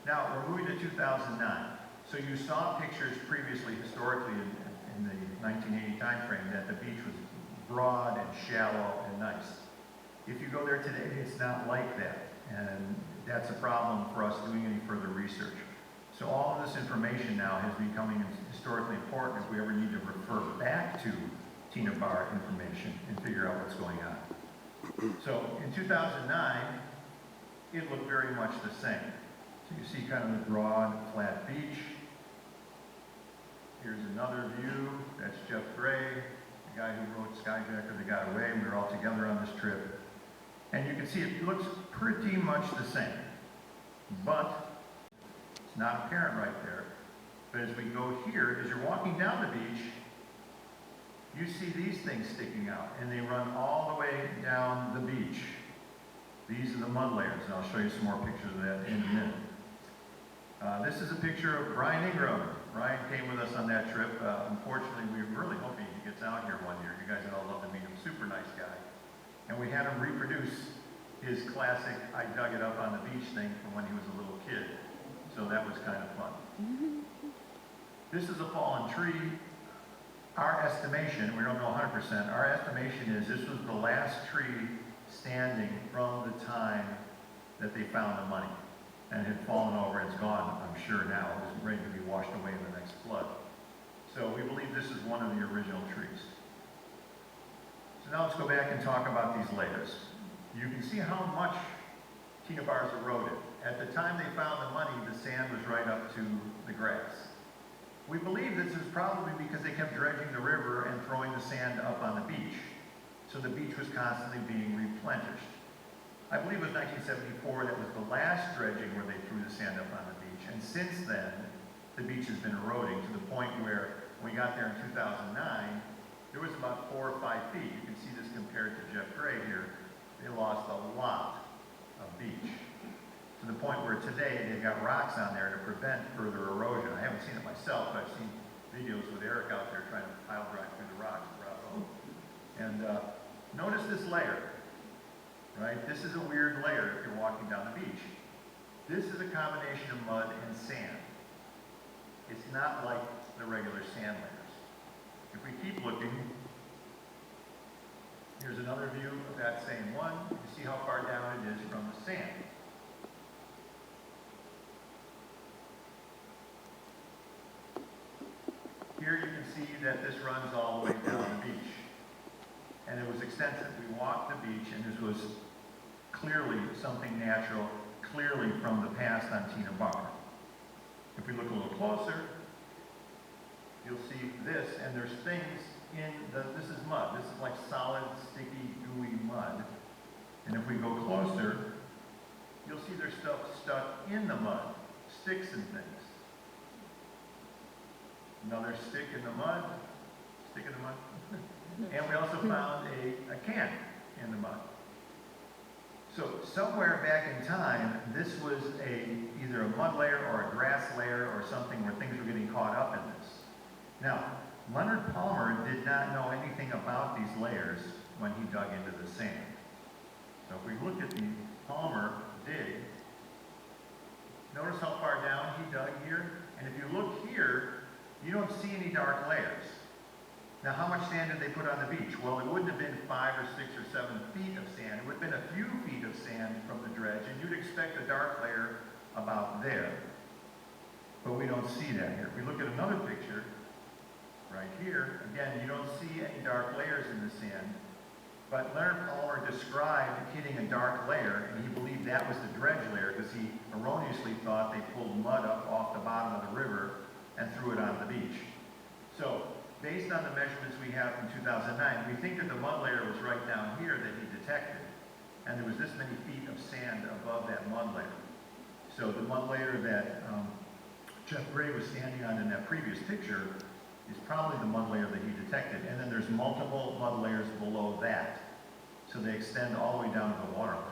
Now, we're moving to 2009. So you saw pictures previously, historically, in the 1980 timeframe, that the beach was broad and shallow and nice. If you go there today, it's not like that. And that's a problem for us doing any further research. So all of this information now is becoming historically important if we ever need to refer back to Tena Bar information and figure out what's going on. So in 2009, it looked very much the same. So you see kind of the broad, flat beach. Here's another view. That's Jeff Gray, the guy who wrote Skyjacker That Got Away. We were all together on this trip. And you can see it looks pretty much the same. But it's not apparent right there. But as we go here, as you're walking down the beach, you see these things sticking out. And they run all the way down the beach. These are the mud layers. And I'll show you some more pictures of that in a minute. This is a picture of Brian Ingram. Brian came with us on that trip. Unfortunately, we were really hoping he gets out here one year. You guys would all love to meet him. Super nice guy. And we had him reproduce his classic I dug it up on the beach thing from when he was a little kid. So that was kind of fun. This is a fallen tree. Our estimation, we don't know 100%, our estimation is this was the last tree standing from the time that they found the money. And it had fallen over. It's gone, I'm sure now. It was ready to be washed away in the next flood. So we believe this is one of the original trees. So now let's go back and talk about these layers. You can see how much Tena Bar's eroded. At the time they found the money, the sand was right up to the grass. We believe this is probably because they kept dredging the river and throwing the sand up on the beach. So the beach was constantly being replenished. I believe it was 1974 that was the last dredging where they threw the sand up on the beach. And since then, the beach has been eroding to the point where when we got there in 2009, there was about 4 or 5 feet. You can see this compared to Jeff Gray here. They lost a lot of beach. To the point where today they've got rocks on there to prevent further erosion. I haven't seen it myself, but I've seen videos with Eric out there trying to pile drive through the rocks. Bravo. And notice this layer. Right? This is a weird layer if you're walking down the beach. This is a combination of mud and sand. It's not like the regular sand layers. If we keep looking, here's another view of that same one. You see how far down it is from the sand. Here you can see that this runs all the way down the beach. And it was extensive. We walked the beach, and this was clearly something natural, clearly from the past on Tena Bar. If we look a little closer, you'll see this, and there's things in this is mud. This is like solid, sticky, gooey mud. And if we go closer, you'll see there's stuff stuck in the mud, sticks and things. Another stick in the mud, stick in the mud. And we also found a can in the mud. So somewhere back in time, this was either a mud layer or a grass layer or something where things were getting caught up in this. Now, Leonard Palmer did not know anything about these layers when he dug into the sand. So if we look at the Palmer dig, notice how far down he dug here. And if you look here, you don't see any dark layers. Now, how much sand did they put on the beach? Well, it wouldn't have been 5 or 6 or 7 feet of sand. It would have been a few feet of sand from the dredge, and you'd expect a dark layer about there. But we don't see that here. If we look at another picture, right here, again, you don't see any dark layers in the sand. But Leonard Palmer described hitting a dark layer, and he believed that was the dredge layer because he erroneously thought they pulled mud up off the bottom of the river and threw it on the beach. So, based on the measurements we have from 2009, we think that the mud layer was right down here that he detected. And there was this many feet of sand above that mud layer. So the mud layer that Jeff Gray was standing on in that previous picture is probably the mud layer that he detected. And then there's multiple mud layers below that. So they extend all the way down to the waterline.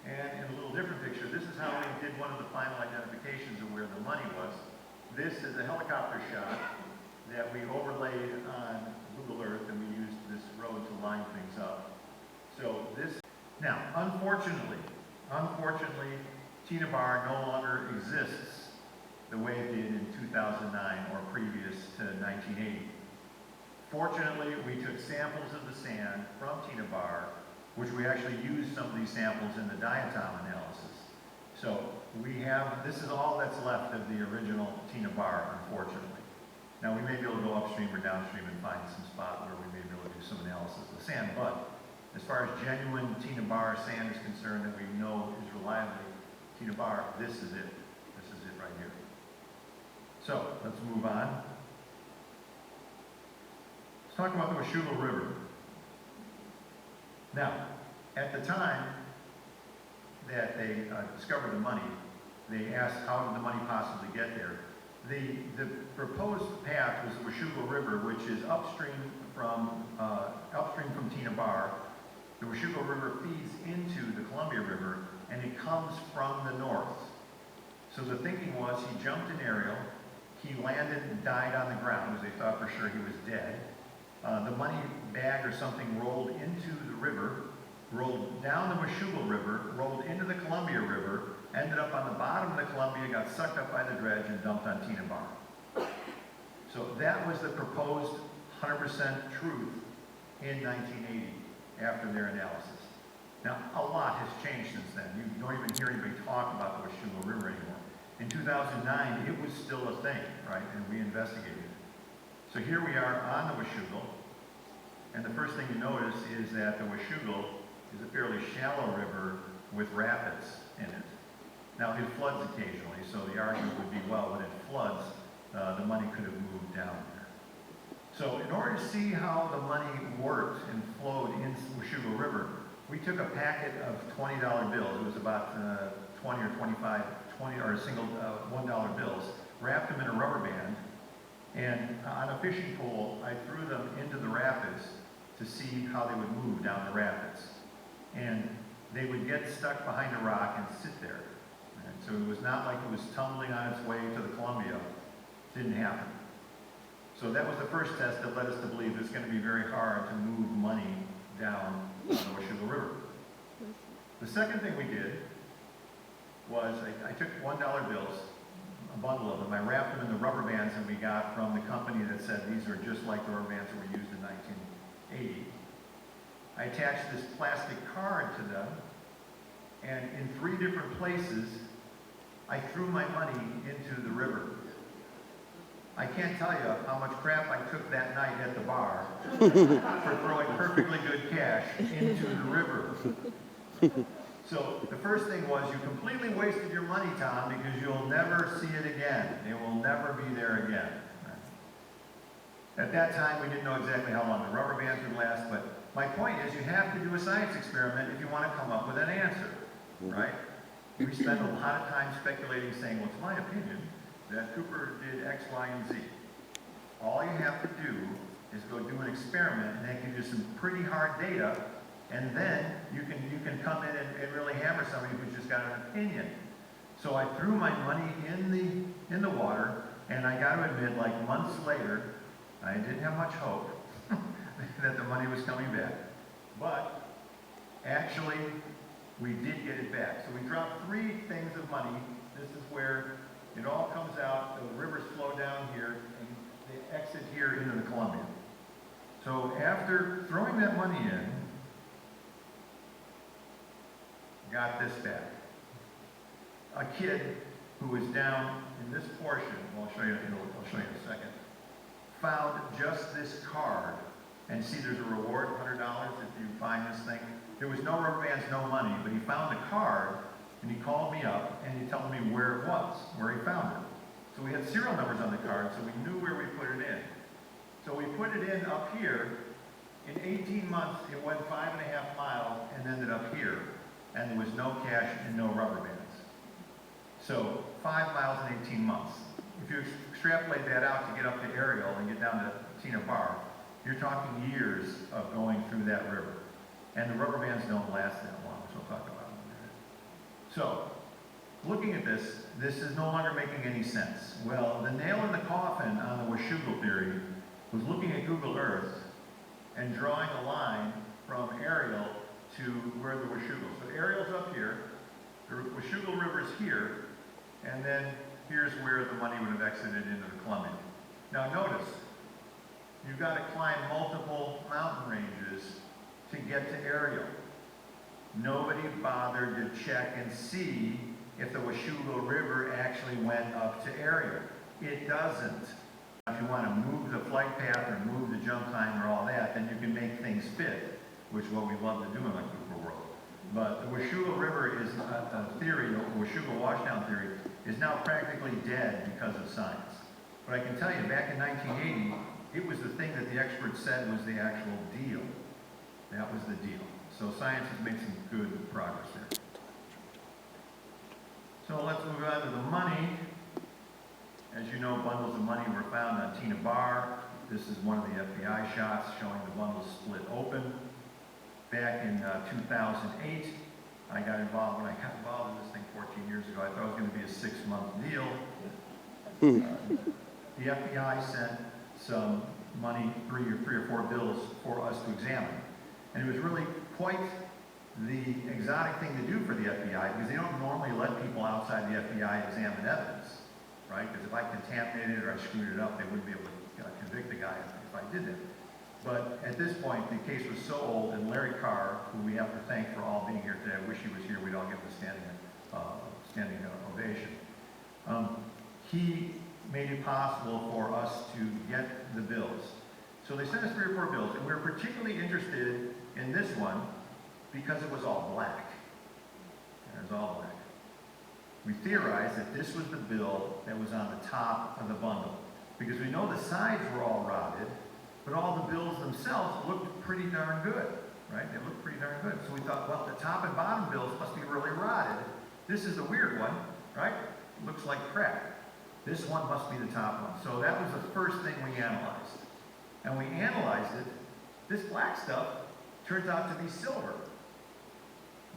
And in a little different picture, this is how we did one of the final identifications of where the money was. This is a helicopter shot that we overlaid on Google Earth, and we used this road to line things up. So this, now, unfortunately, unfortunately, Tena Bar no longer exists the way it did in 2009 or previous to 1980. Fortunately, we took samples of the sand from Tena Bar, which we actually used some of these samples in the diatom analysis. So this is all that's left of the original Tena Bar, unfortunately. Now we may be able to go upstream or downstream and find some spot where we may be able to do some analysis of the sand, but as far as genuine Tena Bar sand is concerned that we know is reliably Tena Bar, this is it. This is it right here. So let's move on. Let's talk about the Washougal River. Now, at the time that they discovered the money, they asked how did the money possibly get there. The proposed path was the Washougal River, which is upstream from Tena Bar. The Washougal River feeds into the Columbia River, and it comes from the north. So the thinking was he jumped an aerial, he landed and died on the ground, as they thought for sure he was dead. The money bag or something rolled into the river, rolled down the Washougal River, rolled into the Columbia River, ended up on the bottom of the Columbia, got sucked up by the dredge, and dumped on Tena Bar. So that was the proposed 100% truth in 1980 after their analysis. Now, a lot has changed since then. You don't even hear anybody talk about the Washougal River anymore. In 2009, it was still a thing, right? And we investigated it. So here we are on the Washougal, and the first thing you notice is that the Washougal is a fairly shallow river with rapids in it. Now, it floods occasionally, so the argument would be, well, when it floods, the money could have moved down there. So in order to see how the money worked and flowed in Washougal River, we took a packet of $20 bills. It was about 20 or 25, 20 or single $1 bills, wrapped them in a rubber band, and on a fishing pole, I threw them into the rapids to see how they would move down the rapids. And they would get stuck behind a rock and sit there. And so it was not like it was tumbling on its way to the Columbia. It didn't happen. So that was the first test that led us to believe it's going to be very hard to move money down the Washougal River. The second thing we did was I took $1 bills, a bundle of them. I wrapped them in the rubber bands that we got from the company that said these are just like the rubber bands that were used in 1980. I attached this plastic card to them, and in 3 different places, I threw my money into the river. I can't tell you how much crap I took that night at the bar for throwing perfectly good cash into the river. So the first thing was you completely wasted your money, Tom, because you'll never see it again. It will never be there again. At that time, we didn't know exactly how long the rubber bands would last, but my point is you have to do a science experiment if you want to come up with an answer, right? We spend a lot of time speculating, saying, well, it's my opinion that Cooper did X, Y, and Z. All you have to do is go do an experiment, and they can do some pretty hard data, and then you can come in and really hammer somebody who's just got an opinion. So I threw my money in the water, and I got to admit, like months later, I didn't have much hope that the money was coming back. But actually, we did get it back. So we dropped 3 things of money. This is where it all comes out. The rivers flow down here, and they exit here into the Columbia. So after throwing that money in, got this back. A kid who was down in this portion, well, I'll show you in a second, found just this card. And see, there's a reward, $100 if you find this thing. There was no rubber bands, no money, but he found the card, and he called me up, and he told me where it was, where he found it. So we had serial numbers on the card, so we knew where we put it in. So we put it in up here. In 18 months, it went 5.5 miles and ended up here. And there was no cash and no rubber bands. So 5 miles in 18 months. If you extrapolate that out to get up to Ariel and get down to Tena Bar, you're talking years of going through that river. And the rubber bands don't last that long, which we'll talk about in a minute. So, looking at this, this is no longer making any sense. Well, the nail in the coffin on the Washougal theory was looking at Google Earth and drawing a line from Ariel to where the Washougal. So Ariel's up here, The Washougal River is here, and then here's where the money would have exited into the Columbia. Now notice, you've got to climb multiple mountain ranges to get to Ariel. Nobody bothered to check and see if the Washougal River actually went up to Ariel. It doesn't. If you want to move the flight path or move the jump time or all that, then you can make things fit, which is what we love to do in the Cooper world. But the Washougal River is a theory, the Washougal washdown theory, is now practically dead because of science. But I can tell you, back in 1980, it was the thing that the experts said was the actual deal. That was the deal. So science has made some good progress there. So let's move on to the money. As you know, bundles of money were found on Tena Bar. This is one of the FBI shots showing the bundles split open. Back in 2008, I got involved. When I got involved in this thing 14 years ago, I thought it was going to be a 6-month deal. The FBI sent some money, three or four bills for us to examine. And it was really quite the exotic thing to do for the FBI, because they don't normally let people outside the FBI examine evidence, right? Because if I contaminated it or I screwed it up, they wouldn't be able to convict the guy if I did that. But at this point, the case was so old, and Larry Carr, who we have to thank for all being here today, I wish he was here, we'd all give him a standing ovation. He made it possible for us to get the bills. So they sent us 3 or 4 bills, and we were particularly interested in this one because it was all black. It was all black. We theorized that this was the bill that was on the top of the bundle, because we know the sides were all rotted, but all the bills themselves looked pretty darn good, right? They looked pretty darn good. So we thought, well, the top and bottom bills must be really rotted. This is the weird one, right? It looks like crap. This one must be the top one. So that was the first thing we analyzed. And we analyzed it. This black stuff turns out to be silver.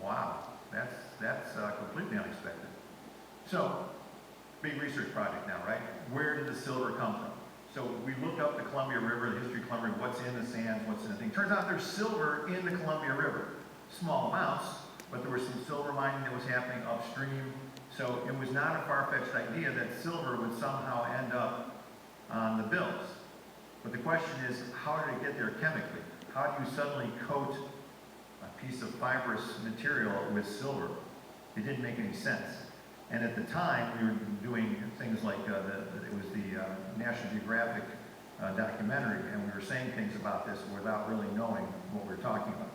Wow, that's completely unexpected. So, big research project now, right? Where did the silver come from? So we looked up the Columbia River, the history of Columbia, what's in the sands, what's in the thing. Turns out there's silver in the Columbia River. Small amounts, but there was some silver mining that was happening upstream. So it was not a far-fetched idea that silver would somehow end up on the bills. But the question is, how did it get there chemically? How do you suddenly coat a piece of fibrous material with silver? It didn't make any sense. And at the time, we were doing things like, it was the National Geographic documentary, and we were saying things about this without really knowing what we were talking about.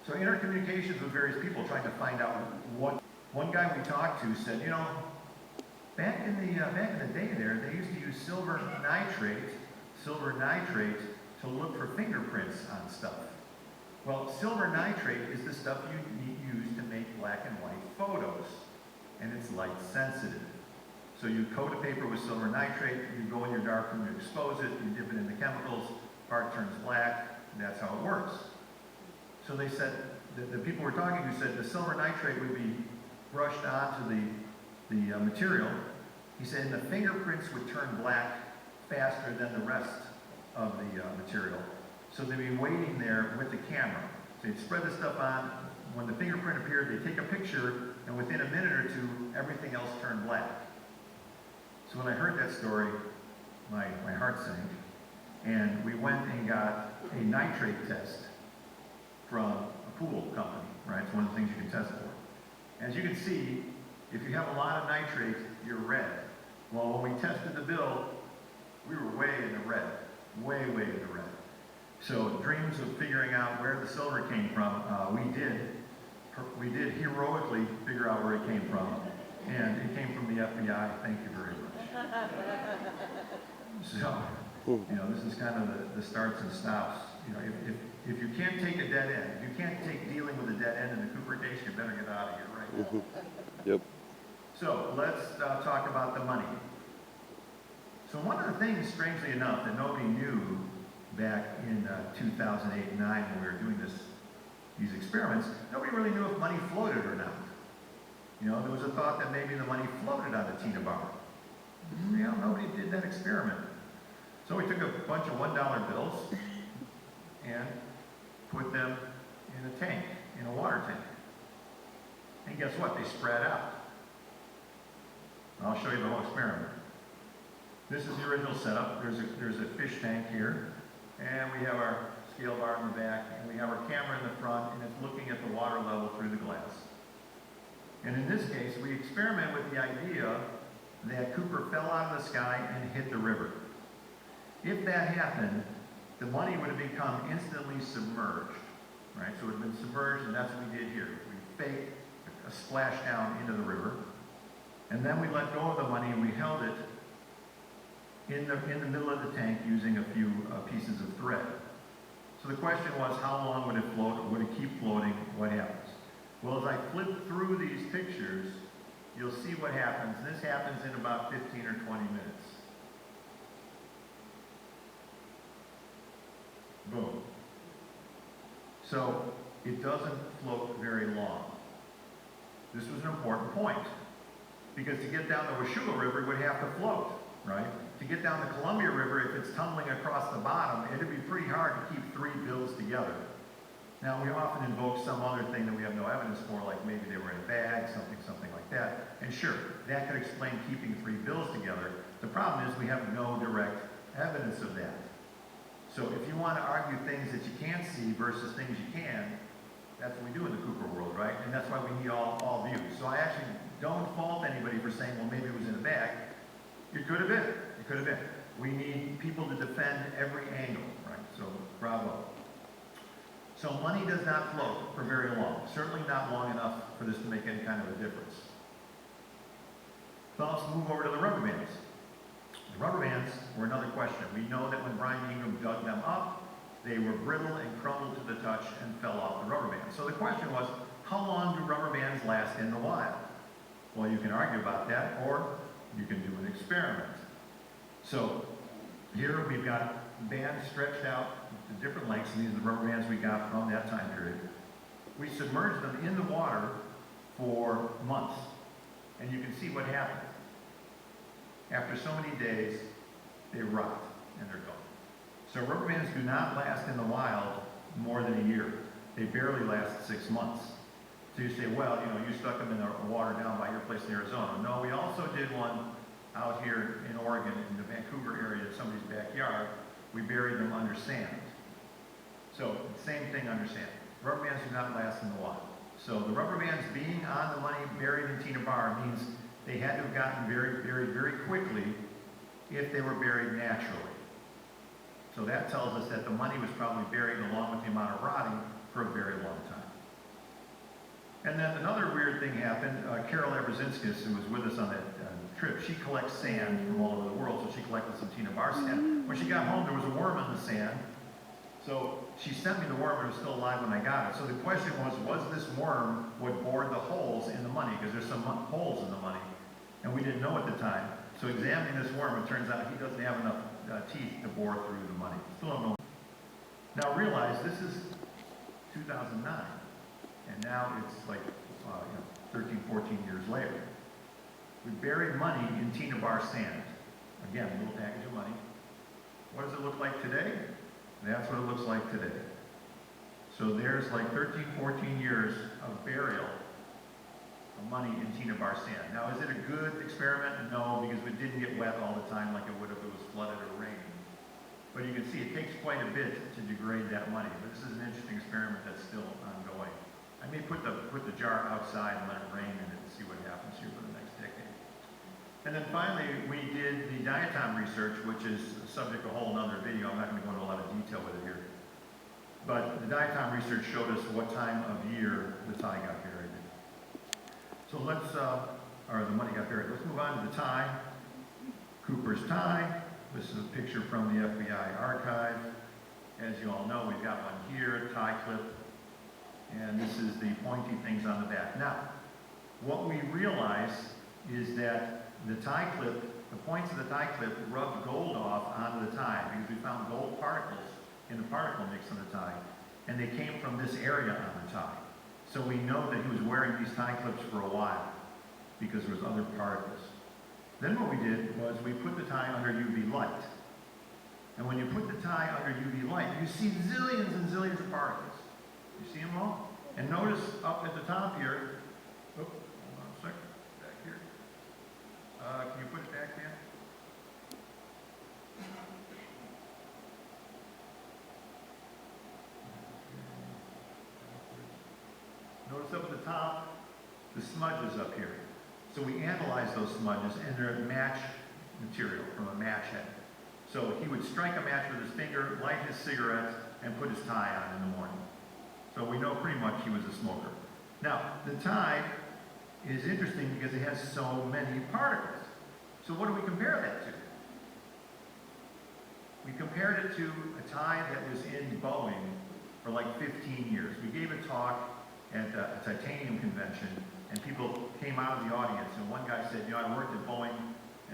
So in our communications with various people, trying to find out what, one guy we talked to said, you know, back in the day there, they used to use silver nitrate to look for fingerprints on stuff. Well, silver nitrate is the stuff you use to make black and white photos, and it's light sensitive. So you coat a paper with silver nitrate, you go in your darkroom, you expose it, you dip it in the chemicals, part turns black, and that's how it works. So they said, the people we're talking to said the silver nitrate would be brushed onto the material. He said, and the fingerprints would turn black faster than the rest of the material. So they'd be waiting there with the camera. So they'd spread the stuff on. When the fingerprint appeared, they'd take a picture, and within a minute or two, everything else turned black. So when I heard that story, my heart sank, and we went and got a nitrate test from a pool company, right? It's one of the things you can test for. As you can see, if you have a lot of nitrate, you're red. Well, when we tested the bill, we were way in the red, way in the red. So dreams of figuring out where the silver came from, we did heroically figure out where it came from, and it came from the FBI. Thank you very much. So, you know, this is kind of the starts and stops. You know, if you can't take a dead end, if you can't take dealing with a dead end in the Cooper case, you better get out of here right now. Yep. So let's talk about the money. So one of the things, strangely enough, that nobody knew back in 2008 and 2009 when we were doing these experiments, nobody really knew if money floated or not. You know, there was a thought that maybe the money floated on the Tena Bar. You know, nobody did that experiment. So we took a bunch of $1 bills and put them in a tank, in a water tank. And guess what? They spread out. I'll show you the whole experiment. This is the original setup. There's a fish tank here, and we have our scale bar in the back, and we have our camera in the front, and it's looking at the water level through the glass. And in this case, we experiment with the idea that Cooper fell out of the sky and hit the river. If that happened, the money would have become instantly submerged, right? So it would have been submerged, and that's what we did here. We faked a splashdown into the river, and then we let go of the money and we held it in the middle of the tank using a few pieces of thread. So the question was, how long would it float? Would it keep floating? What happens? Well, as I flip through these pictures, you'll see what happens. This happens in about 15 or 20 minutes. Boom. So it doesn't float very long. This was an important point, because to get down the Washougal River, it would have to float, right? To get down the Columbia River, if it's tumbling across the bottom, it'd be pretty hard to keep three bills together. Now, we often invoke some other thing that we have no evidence for, like maybe they were in a bag, something like that. And sure, that could explain keeping three bills together. The problem is we have no direct evidence of that. So if you want to argue things that you can't see versus things you can, that's what we do in the Cooper world, right? And that's why we need all views. So I actually don't fault anybody for saying, well, maybe it was in a bag. It could have been. It could have been. We need people to defend every angle, right? So bravo. So money does not float for very long. Certainly not long enough for this to make any kind of a difference. So let's move over to the rubber bands. The rubber bands were another question. We know that when Brian Ingram dug them up, they were brittle and crumbled to the touch and fell off the rubber band. So the question was, how long do rubber bands last in the wild? Well, you can argue about that, or you can do an experiment. So here we've got bands stretched out to different lengths, and these are the rubber bands we got from that time period. We submerged them in the water for months, and you can see what happened. After so many days, they rot and they're gone. So rubber bands do not last in the wild more than a year. They barely last 6 months. So you say, well, you stuck them in the water down by your place in Arizona. No, we also did one out here in Oregon, in the Vancouver area, in somebody's backyard. We buried them under sand. So same thing under sand. Rubber bands do not last in the wild. So the rubber bands being on the money buried in Tena Bar means they had to have gotten very, very, very quickly if they were buried naturally. So that tells us that the money was probably buried along with the amount of rotting for a very long time. And then another weird thing happened. Carol Abrazinskis, who was with us on that trip, she collects sand from all over the world, so she collected some Tena Bar sand. When she got home, there was a worm in the sand. So she sent me the worm, it was still alive when I got it. So the question was this worm what bored the holes in the money? Because there's some holes in the money, and we didn't know at the time. So examining this worm, it turns out he doesn't have enough teeth to bore through the money. Still don't know. Now realize this is 2009, and now it's like 13, 14 years later. We buried money in Tena Bar sand. Again, a little package of money. What does it look like today? That's what it looks like today. So there's like 13, 14 years of burial of money in Tena Bar sand. Now, is it a good experiment? No, because it didn't get wet all the time like it would if it was flooded or raining. But you can see it takes quite a bit to degrade that money. But this is an interesting experiment that's still ongoing. I may put the jar outside and let it rain in it and see what happens here for the next decade. And then finally, we did the diatom research, which is subject to a whole other video. I'm not going to go into a lot of detail with it here. But the diatom research showed us what time of year the tie got buried. So or the money got buried. Let's move on to the tie. Cooper's tie. This is a picture from the FBI archive. As you all know, we've got one here, tie clip. And this is the pointy things on the back. Now, what we realize is that the tie clip, the points of the tie clip rubbed gold off onto the tie because we found gold particles in the particle mix on the tie, and they came from this area on the tie. So we know that he was wearing these tie clips for a while because there was other particles. Then what we did was we put the tie under UV light. And when you put the tie under UV light, you see zillions and zillions of particles. You see them all? And notice up at the top here, Oh, hold on a second, back here. Can you put it back, Dan? Notice up at the top, the smudges up here. So we analyzed those smudges, and they're match material from a match head. So he would strike a match with his finger, light his cigarette, and put his tie on in the morning. So we know pretty much he was a smoker. Now, the tie is interesting because it has so many particles. So what do we compare that to? We compared it to a tie that was in Boeing for like 15 years. We gave a talk at a titanium convention, and people came out of the audience, and one guy said, you know, I worked at Boeing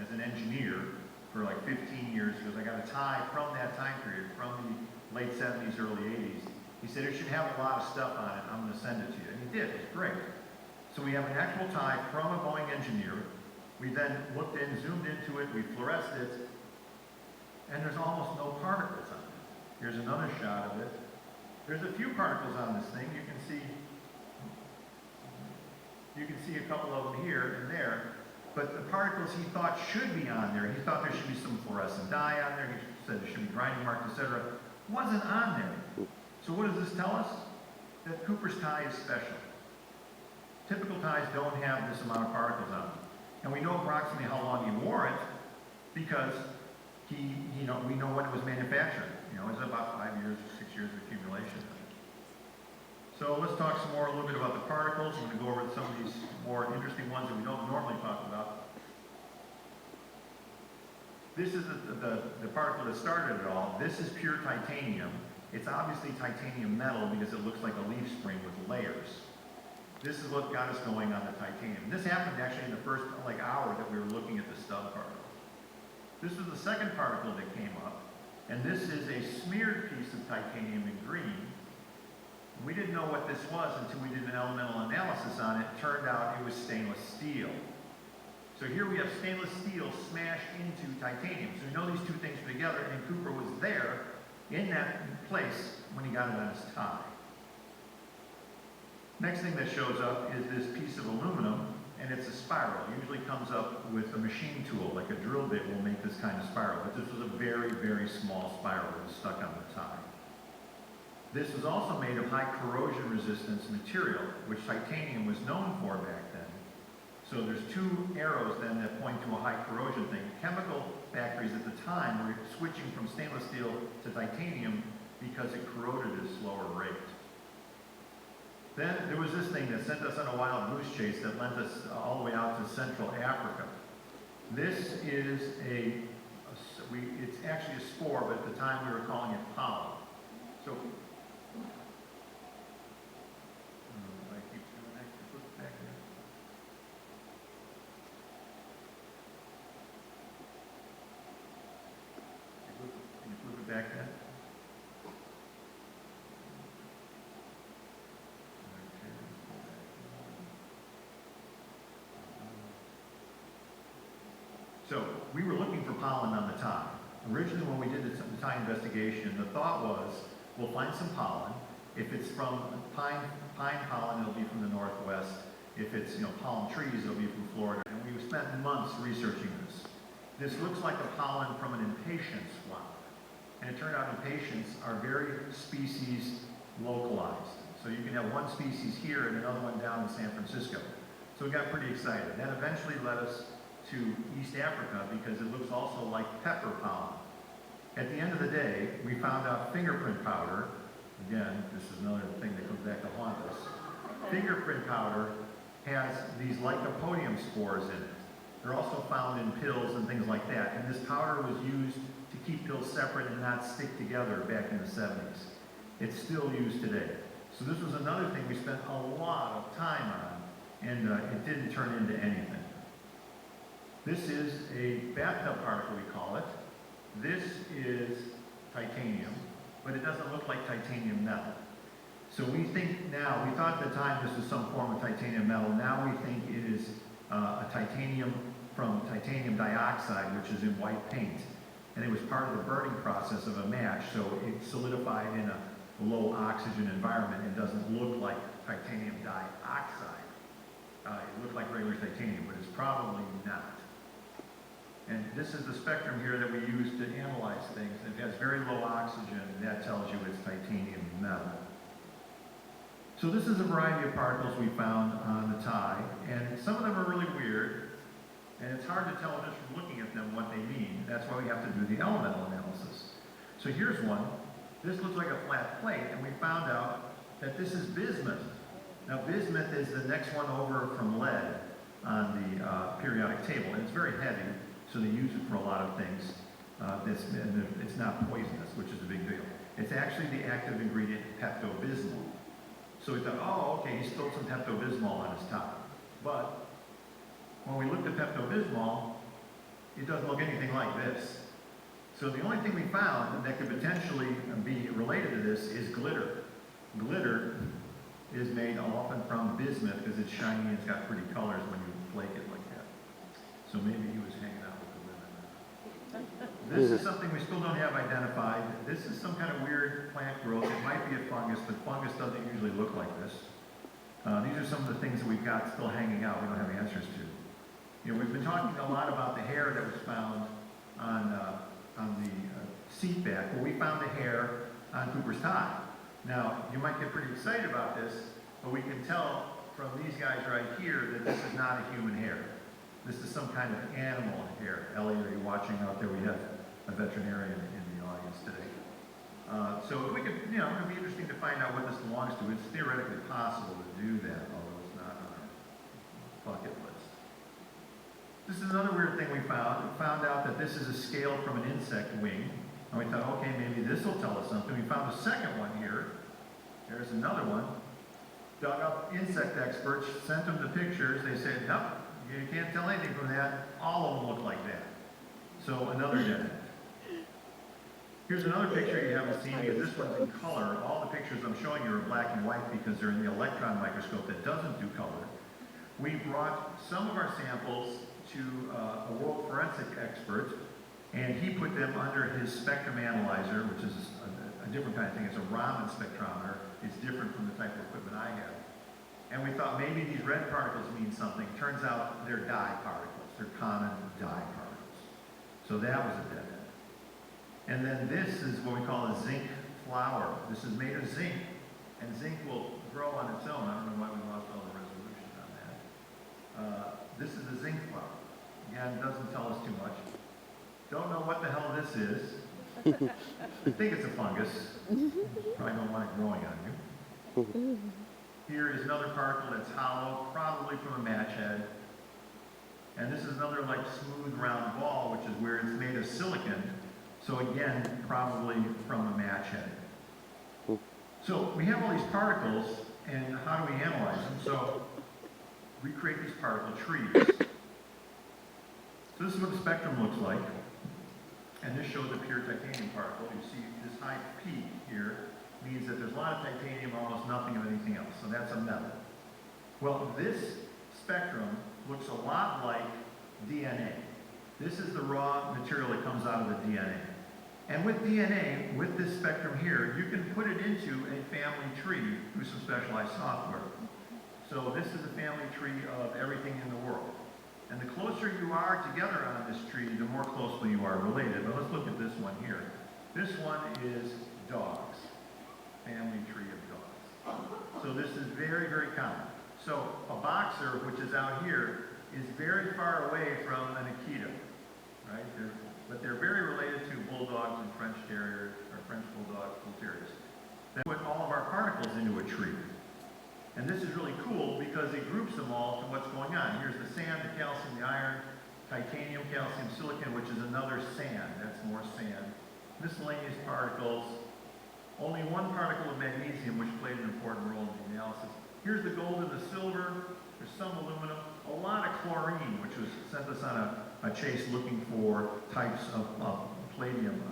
as an engineer for like 15 years because I got a tie from that time period, from the late 70s, early 80s. He said, it should have a lot of stuff on it. I'm going to send it to you. And he did. It was great. So we have an actual tie from a Boeing engineer. We then looked in, zoomed into it, we fluoresced it, and there's almost no particles on it. Here's another shot of it. There's a few particles on this thing. You can see a couple of them here and there, but the particles he thought should be on there, he thought there should be some fluorescent dye on there, he said there should be grinding marks, etc., wasn't on there. So what does this tell us? That Cooper's tie is special. Typical ties don't have this amount of particles on them. And we know approximately how long he wore it because we know when it was manufactured. You know, it's about 5 years, 6 years of accumulation. So let's talk some more a little bit about the particles. I'm going to go over some of these more interesting ones that we don't normally talk about. This is the particle that started it all. This is pure titanium. It's obviously titanium metal because it looks like a leaf spring with layers. This is what got us going on the titanium. This happened actually in the first hour that we were looking at the stub particle. This is the second particle that came up, and this is a smeared piece of titanium in green. We didn't know what this was until we did an elemental analysis on it. It turned out it was stainless steel. So here we have stainless steel smashed into titanium. So we know these two things are together, and Cooper was there in that place when he got it on his tie. Next thing that shows up is this piece of aluminum, and it's a spiral. It usually comes up with a machine tool, like a drill bit will make this kind of spiral, but this was a very, very small spiral that was stuck on the tie. This was also made of high corrosion resistance material, which titanium was known for back then. So there's two arrows then that point to a high corrosion thing. Chemical factories at the time were switching from stainless steel to titanium because it corroded at a slower rate. Then there was this thing that sent us on a wild goose chase that lent us all the way out to Central Africa. This is it's actually a spore, but at the time we were calling it pollen. So, I keep doing that. Can you flip it back there? Can you flip it back there? So we were looking for pollen on the tie. Originally when we did the tie investigation, the thought was, we'll find some pollen. If it's from pine pollen, it'll be from the Northwest. If it's palm trees, it'll be from Florida. And we spent months researching this. This looks like a pollen from an impatiens flower. And it turned out impatiens are very species localized. So you can have one species here and another one down in San Francisco. So we got pretty excited. That eventually led us to East Africa because it looks also like pepper pollen. At the end of the day, we found out fingerprint powder. Again, this is another thing that comes back to haunt us. Fingerprint powder has these lycopodium spores in it. They're also found in pills and things like that. And this powder was used to keep pills separate and not stick together back in the 70s. It's still used today. So this was another thing we spent a lot of time on, and it didn't turn into anything. This is a bathtub particle, we call it. This is titanium, but it doesn't look like titanium metal. So we think now, we thought at the time this was some form of titanium metal. Now we think it is a titanium from titanium dioxide, which is in white paint. And it was part of the burning process of a match, so it solidified in a low oxygen environment and doesn't look like titanium dioxide. it looked like regular titanium, but it's probably not. And this is the spectrum here that we use to analyze things. It has very low oxygen, and that tells you it's titanium metal. So this is a variety of particles we found on the tie, and some of them are really weird, and it's hard to tell just from looking at them what they mean. That's why we have to do the elemental analysis. So here's one. This looks like a flat plate, and we found out that this is bismuth. Now bismuth is the next one over from lead on the periodic table, and it's very heavy, so they use it for a lot of things. It's not poisonous, which is a big deal. It's actually the active ingredient Pepto-Bismol. So we thought, oh, okay, he spilled some Pepto-Bismol on his top. But when we looked at Pepto-Bismol, it doesn't look anything like this. So the only thing we found that could potentially be related to this is glitter. Glitter is made often from bismuth because it's shiny and it's got pretty colors when you flake it like that. So maybe he was hanging out with the women. This is something we still don't have identified. This is some kind of weird plant growth. It might be a fungus, but fungus doesn't usually look like this. These are some of the things that we've got still hanging out we don't have answers to. You know, we've been talking a lot about the hair that was found on the seat back. Well, we found the hair on Cooper's tie. Now, you might get pretty excited about this, but we can tell from these guys right here that this is not a human hair. This is some kind of animal hair. Ellie, are you watching out there? We have a veterinarian in the audience today. So if we could, you know, it'd be interesting to find out what this belongs to. It's theoretically possible to do that, although it's not on our bucket list. This is another weird thing we found. We found out that this is a scale from an insect wing. And we thought, okay, maybe this will tell us something. We found a second one here. There's another one. Dug up insect experts, sent them the pictures. They said, nope, you can't tell anything from that. All of them look like that. So another dead end. Here's another picture you haven't seen because this one's in color. All the pictures I'm showing you are black and white because they're in the electron microscope that doesn't do color. We brought some of our samples to a world forensic expert, and he put them under his spectrum analyzer, which is a different kind of thing. It's a Raman spectrometer. It's different from the type of equipment I have. And we thought maybe these red particles mean something. Turns out they're dye particles. They're common dye particles. So that was a dead end. And then this is what we call a zinc flower. This is made of zinc, and zinc will grow on its own. I don't know why we lost all the resolution on that. This is a zinc flower. Again, doesn't tell us too much. Don't know what the hell this is. I think it's a fungus. Probably don't want it growing on you. Here is another particle that's hollow, probably from a match head. And this is another like smooth round ball, which is where it's made of silicon. So again, probably from a match head. So we have all these particles, and how do we analyze them? So we create these particle trees. So this is what the spectrum looks like. And this shows a pure titanium particle. You see this high peak here means that there's a lot of titanium, almost nothing of anything else. So that's a metal. Well, this spectrum looks a lot like DNA. This is the raw material that comes out of the DNA. And with DNA, with this spectrum here, you can put it into a family tree through some specialized software. So this is a family tree of everything in the world. And the closer you are together on this tree, the more closely you are related. But let's look at this one here. This one is dogs. Family tree of dogs. So this is very, very common. So a boxer, which is out here, is very far away from an Akita, right? But they're very related to bulldogs and French terriers, or French bulldogs, bull terriers. They put all of our particles into a tree. And this is really cool because it groups them all to what's going on. Here's the sand, the calcium, the iron, titanium, calcium, silicon, which is another sand. That's more sand. Miscellaneous particles. Only one particle of magnesium, which played an important role in the analysis. Here's the gold and the silver. There's some aluminum. A lot of chlorine, which was sent us on a chase looking for types of palladium,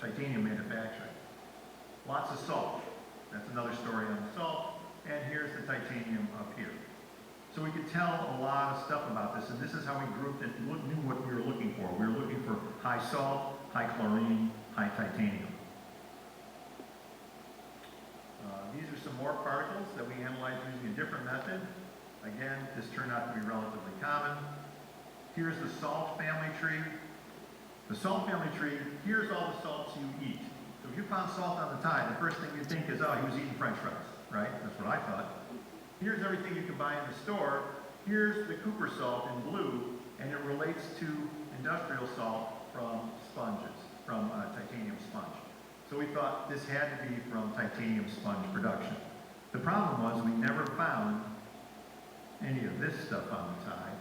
titanium manufacturing. Lots of salt. That's another story on the salt. And here's the titanium up here. So we could tell a lot of stuff about this, and this is how we grouped it, knew what we were looking for. We were looking for high salt, high chlorine, high titanium. These are some more particles that we analyzed using a different method. Again, this turned out to be relatively common. Here's the salt family tree. The salt family tree, here's all the salts you eat. So if you found salt on the tide, the first thing you think is, oh, he was eating French fries, right? That's what I thought. Here's everything you can buy in the store. Here's the Cooper salt in blue, and it relates to industrial salt from sponges, from titanium sponge. So we thought this had to be from titanium sponge production. The problem was we never found any of this stuff on the tide.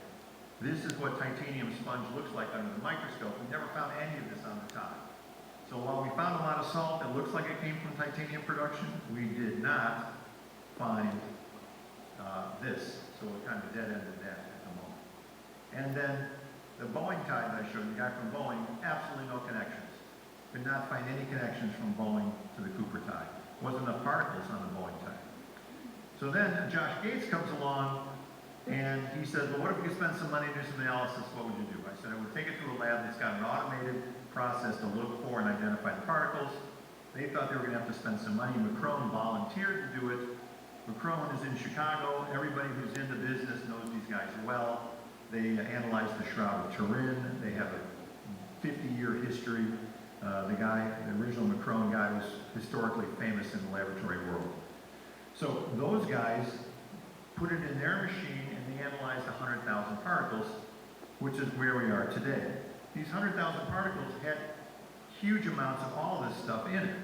This is what titanium sponge looks like under the microscope. We never found any of this on the tide. So while we found a lot of salt that looks like it came from titanium production, we did not find this. So it kind of dead-ended that at the moment. And then the Boeing tide that I showed you, the guy from Boeing, absolutely no connections. Could not find any connections from Boeing to the Cooper tide. Wasn't enough particles on the Boeing tide. So then Josh Gates comes along and he says, well, what if we could spend some money and do some analysis? What would you do? I said, I would take it to a lab that's got an automated process to look for and identify the particles. They thought they were going to have to spend some money. Macron volunteered to do it. Macron is in Chicago. Everybody who's in the business knows these guys well. They analyzed the Shroud of Turin. They have a 50-year history. The original Macron guy was historically famous in the laboratory world. So those guys put it in their machine and they analyzed 100,000 particles, which is where we are today. These 100,000 particles had huge amounts of all this stuff in it.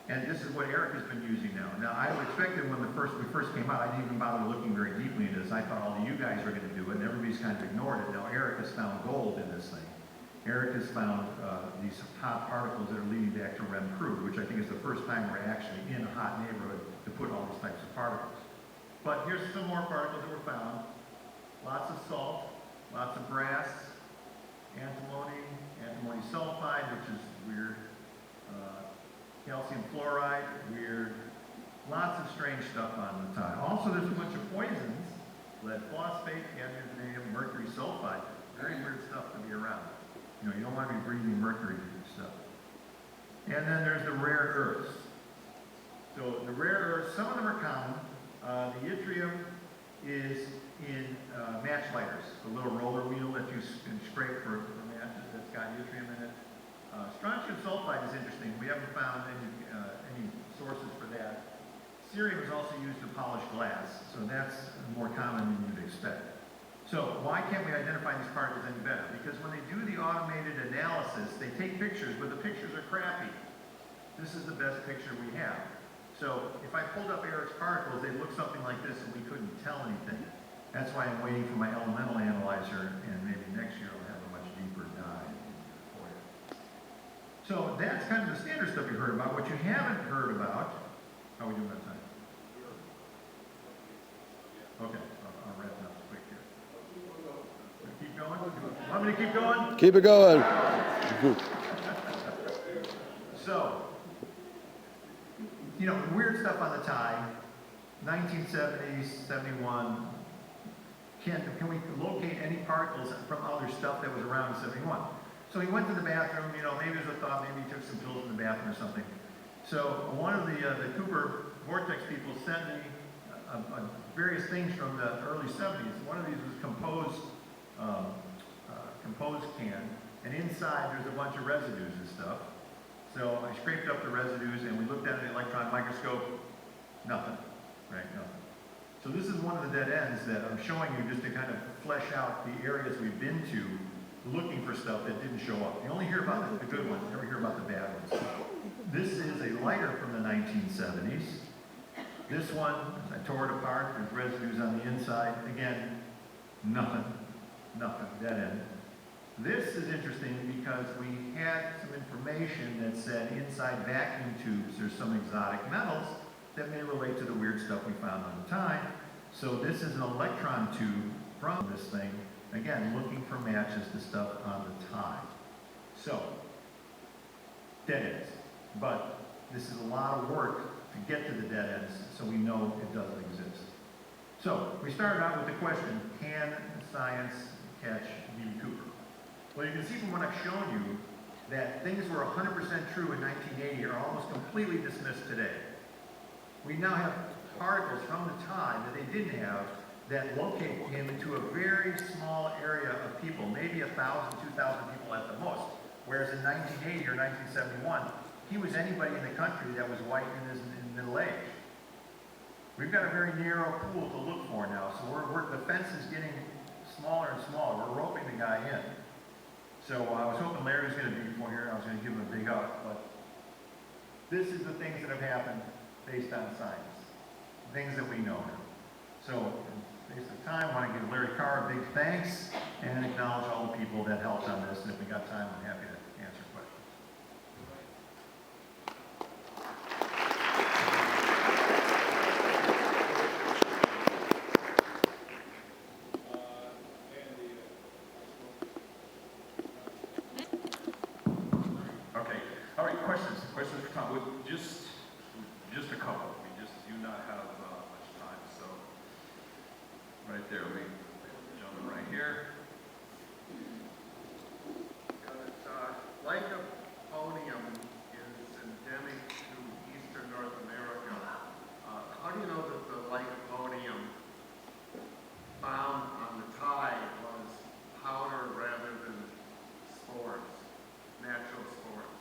And this is what Eric has been using now. Now, I expected when we first came out, I didn't even bother looking very deeply into this. I thought all of you guys were going to do it, and everybody's kind of ignored it. Now, Eric has found gold in this thing. Eric has found these hot particles that are leading back to REM crude, which I think is the first time we're actually in a hot neighborhood to put all these types of particles. But here's some more particles that were found. Lots of salt, lots of brass, antimony sulfide, which is weird. Calcium fluoride, weird. Lots of strange stuff on the tide. Also, there's a bunch of poisons. Lead phosphate, cadmium, mercury sulfide. Very weird stuff to be around. You know, you don't want to be breathing mercury and stuff. And then there's the rare earths. So the rare earths, some of them are common. The yttrium is in match lighters, the little roller wheel that you can scrape for matches that's got yttrium in it. Strontium sulfide is interesting. We haven't found any sources for that. Cerium is also used to polish glass, so that's more common than you'd expect. So why can't we identify these particles any better? Because when they do the automated analysis, they take pictures, but the pictures are crappy. This is the best picture we have. So if I pulled up Eric's particles, they'd look something like this and we couldn't tell anything. That's why I'm waiting for my elemental analyzer, and maybe next year I'll have a much deeper dive for you. So that's kind of the standard stuff you heard about. What you haven't heard about, how are we doing that time? Okay, I'll wrap it up quick here. Keep going? Want me to keep going? Keep it going. So, you know, weird stuff on the tide, 1970s, 71. Can we locate any particles from other stuff that was around in 71? So he went to the bathroom, you know, maybe there's a thought, maybe he took some pills in the bathroom or something. So one of the Cooper Vortex people sent me various things from the early 70s. One of these was composed can, and inside there's a bunch of residues and stuff. So I scraped up the residues and we looked at it in the electron microscope, nothing, right, nothing. So this is one of the dead ends that I'm showing you just to kind of flesh out the areas we've been to looking for stuff that didn't show up. You only hear about the good ones, you never hear about the bad ones. This is a lighter from the 1970s. This one, I tore it apart, there's residues on the inside. Again, nothing, dead end. This is interesting because we had some information that said inside vacuum tubes there's some exotic metals that may relate to the weird stuff we found on the tide. So this is an electron tube from this thing, again, looking for matches to stuff on the tide. So, dead ends. But this is a lot of work to get to the dead ends so we know it doesn't exist. So, we started out with the question, can science catch D.B. Cooper? Well, you can see from what I've shown you that things were 100% true in 1980 are almost completely dismissed today. We now have particles from the tie that they didn't have that locate him into a very small area of people, maybe 1,000, 2,000 people at the most. Whereas in 1980 or 1971, he was anybody in the country that was white in middle age. We've got a very narrow pool to look for now, so the fence is getting smaller and smaller. We're roping the guy in. So I was hoping Larry was going to be here, and I was going to give him a big up, but this is the things that have happened based on science, things that we know now. So, based on time, I want to give Larry Carr a big thanks and acknowledge all the people that helped on this, and if we got time, I'm happy to answer questions. Okay, all right, questions for Tom? Just a couple. We just do not have much time, so right there, we gentleman right here. Lycopodium is endemic to eastern North America. How do you know that the lycopodium found on the tie was powder rather than spores, natural spores?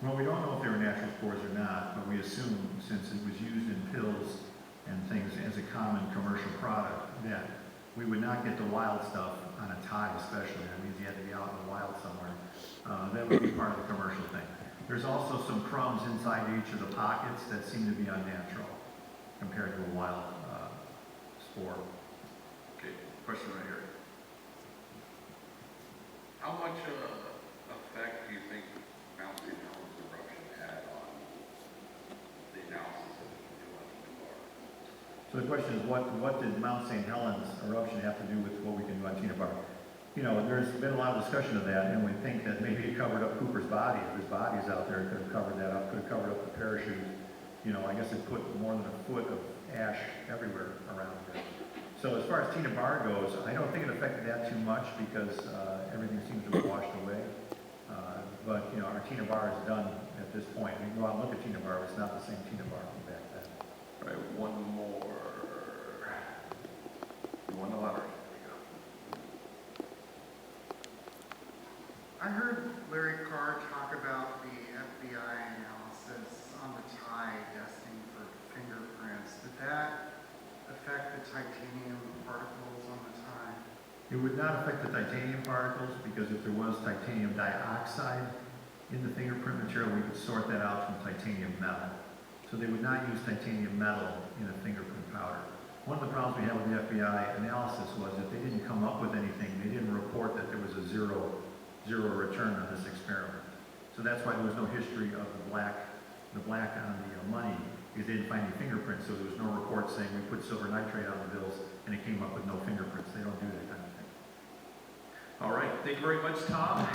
Well, we don't know if they were natural spores or not, but we assume, since it was used in pills and things as a common commercial product, that we would not get the wild stuff on a tie especially. That means you had to be out in the wild somewhere. That would be part of the commercial thing. There's also some crumbs inside each of the pockets that seem to be unnatural compared to a wild spore. Okay, question right here. How much effect do you think Mount St. Helens eruption had on the analysis of the new Tena Bar? So the question is, what did Mount St. Helens eruption have to do with what we can do on Tena Bar? You know, there's been a lot of discussion of that, and we think that maybe it covered up Cooper's body. If his body's out there, it could have covered that up, could have covered up the parachute. You know, I guess it put more than a foot of ash everywhere around here. So as far as Tena Bar goes, I don't think it affected that too much because everything seems to have washed away. But, you know, our Tena Bar is done at this point. We can go out and look at Tena Bar. It's not the same Tena Bar from back then. All right, one more. You won the lottery. I heard Larry Carr talk about the FBI analysis on the tie testing for fingerprints. Did that affect the titanium particles on the tie? It would not affect the titanium particles because if there was titanium dioxide in the fingerprint material, we could sort that out from titanium metal. So they would not use titanium metal in a fingerprint powder. One of the problems we had with the FBI analysis was that they didn't come up with anything. They didn't report that there was a zero return on this experiment. So that's why there was no history of the black on the money, because they didn't find any fingerprints. So there was no report saying we put silver nitrate on the bills and it came up with no fingerprints. They don't do that kind of thing. All right, thank you very much, Tom.